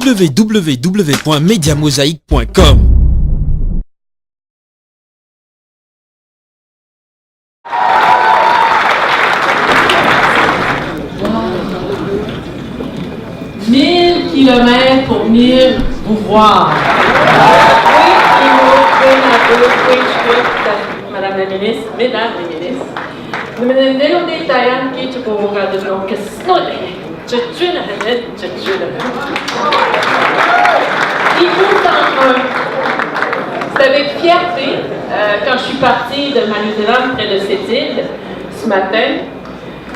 www.mediamosaic.com. « 1000 kilomètres pour 1000 pouvoirs. » Madame la ministre, mesdames les ministres, nelo détaillant qui tu peux regarder donc que c'est avec fierté quand je suis partie de ma Nouvelle-Zélande près de cette île ce matin,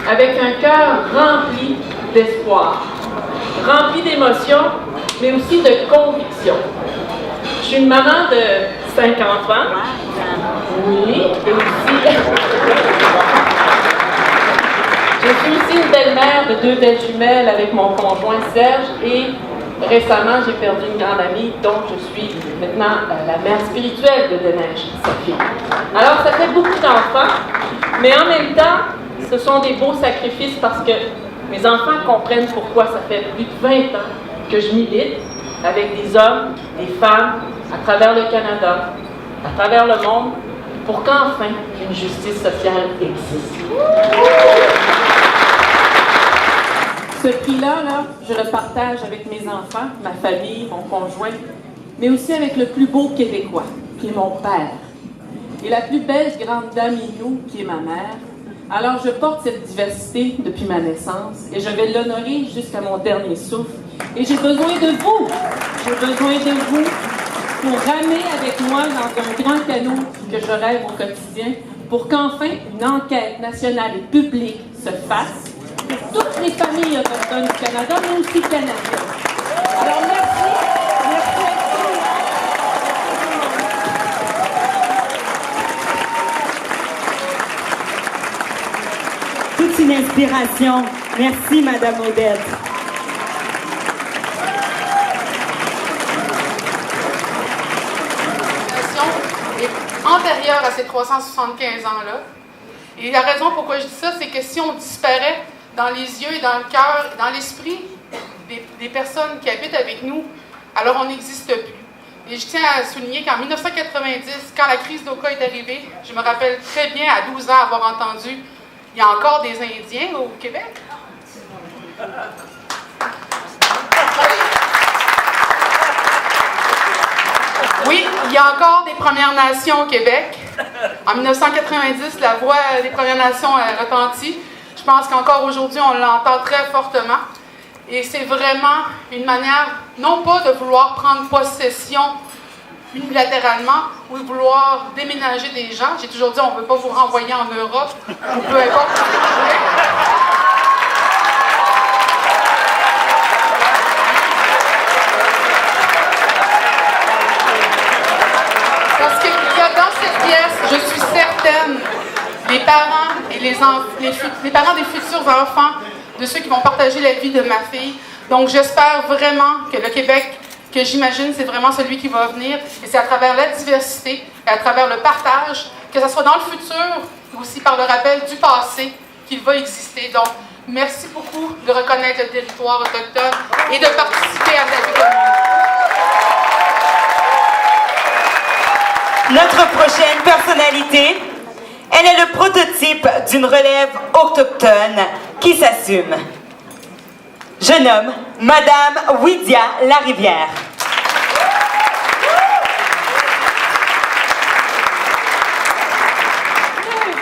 avec un cœur rempli d'espoir, rempli d'émotions, mais aussi de conviction. Je suis une maman de 5 enfants. Oui, et aussi. Je suis aussi une belle-mère de 2 belles jumelles avec mon conjoint Serge et récemment j'ai perdu une grande amie dont je suis maintenant la mère spirituelle de Deneige, sa fille. Alors ça fait beaucoup d'enfants, mais en même temps, ce sont des beaux sacrifices parce que mes enfants comprennent pourquoi ça fait plus de 20 ans que je milite avec des hommes, des femmes, à travers le Canada, à travers le monde, pour qu'enfin une justice sociale existe. Ce prix-là, je le partage avec mes enfants, ma famille, mon conjoint, mais aussi avec le plus beau Québécois, qui est mon père, et la plus belle grande dame Inou, qui est ma mère. Alors je porte cette diversité depuis ma naissance, et je vais l'honorer jusqu'à mon dernier souffle. Et j'ai besoin de vous, pour ramer avec moi dans un grand canot que je rêve au quotidien, pour qu'enfin une enquête nationale et publique se fasse pour toutes les familles autochtones du Canada, mais aussi canadiennes. Alors merci à toute une inspiration. Merci, Madame Odette. Antérieure à ces 375 ans-là. Et la raison pourquoi je dis ça, c'est que si on disparaît dans les yeux et dans le cœur, dans l'esprit des personnes qui habitent avec nous, alors on n'existe plus. Et je tiens à souligner qu'en 1990, quand la crise d'Oka est arrivée, je me rappelle très bien, à 12 ans, avoir entendu « Il y a encore des Indiens au Québec? » Oui, il y a encore des Premières Nations au Québec. En 1990, la voix des Premières Nations a retenti. Je pense qu'encore aujourd'hui, on l'entend très fortement. Et c'est vraiment une manière, non pas de vouloir prendre possession unilatéralement ou de vouloir déménager des gens. J'ai toujours dit, on ne veut pas vous renvoyer en Europe, ou peu importe. Parce qu'il y a dans cette pièce, je suis certaine, les parents et les parents des futurs enfants, de ceux qui vont partager la vie de ma fille. Donc j'espère vraiment que le Québec, que j'imagine, c'est vraiment celui qui va venir. Et c'est à travers la diversité et à travers le partage, que ce soit dans le futur, ou aussi par le rappel du passé, qu'il va exister. Donc, merci beaucoup de reconnaître le territoire autochtone et de participer à la vie commune. Notre prochaine personnalité, elle est le prototype d'une relève autochtone qui s'assume. Je nomme Madame Widia Larivière.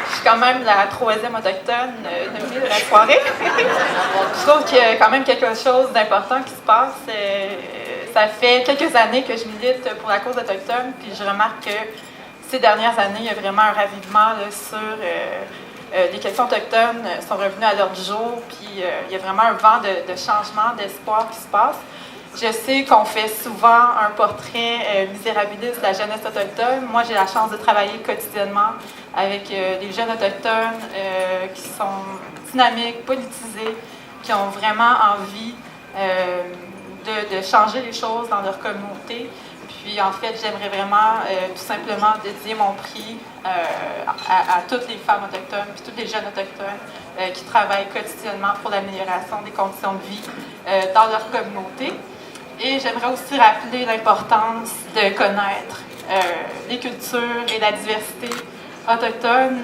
Je suis quand même la 3e autochtone nominée de la soirée. Je trouve qu'il y a quand même quelque chose d'important qui se passe. Ça fait quelques années que je milite pour la cause autochtone, puis je remarque que ces dernières années, il y a vraiment un ravivement là, sur les questions autochtones sont revenues à l'ordre du jour, puis il y a vraiment un vent de changement, d'espoir qui se passe. Je sais qu'on fait souvent un portrait misérabiliste de la jeunesse autochtone. Moi, j'ai la chance de travailler quotidiennement avec des jeunes autochtones qui sont dynamiques, politisés, qui ont vraiment envie de changer les choses dans leur communauté. Puis, en fait, j'aimerais vraiment tout simplement dédier mon prix à toutes les femmes autochtones puis tous les jeunes autochtones qui travaillent quotidiennement pour l'amélioration des conditions de vie dans leur communauté. Et j'aimerais aussi rappeler l'importance de connaître les cultures et la diversité autochtone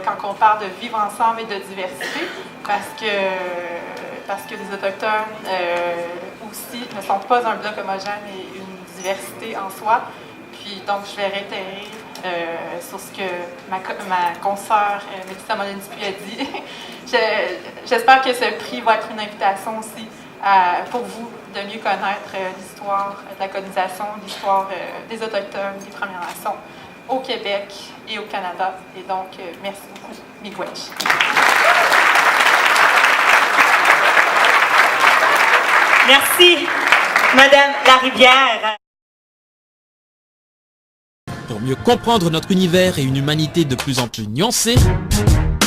quand on parle de vivre ensemble et de diversité, parce que les Autochtones aussi ne sont pas un bloc homogène et une diversité en soi. Puis donc je vais réitérer sur ce que ma consoeur Mélissa Molin-Dupuis a dit. J'espère que ce prix va être une invitation aussi pour vous de mieux connaître l'histoire de la colonisation, l'histoire des Autochtones, des Premières Nations au Québec et au Canada. Et donc, merci beaucoup, Miigwech. Merci, Madame Larivière. Pour mieux comprendre notre univers et une humanité de plus en plus nuancée,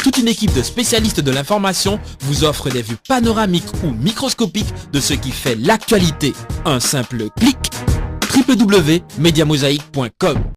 toute une équipe de spécialistes de l'information vous offre des vues panoramiques ou microscopiques de ce qui fait l'actualité. Un simple clic, www.mediamosaïque.com.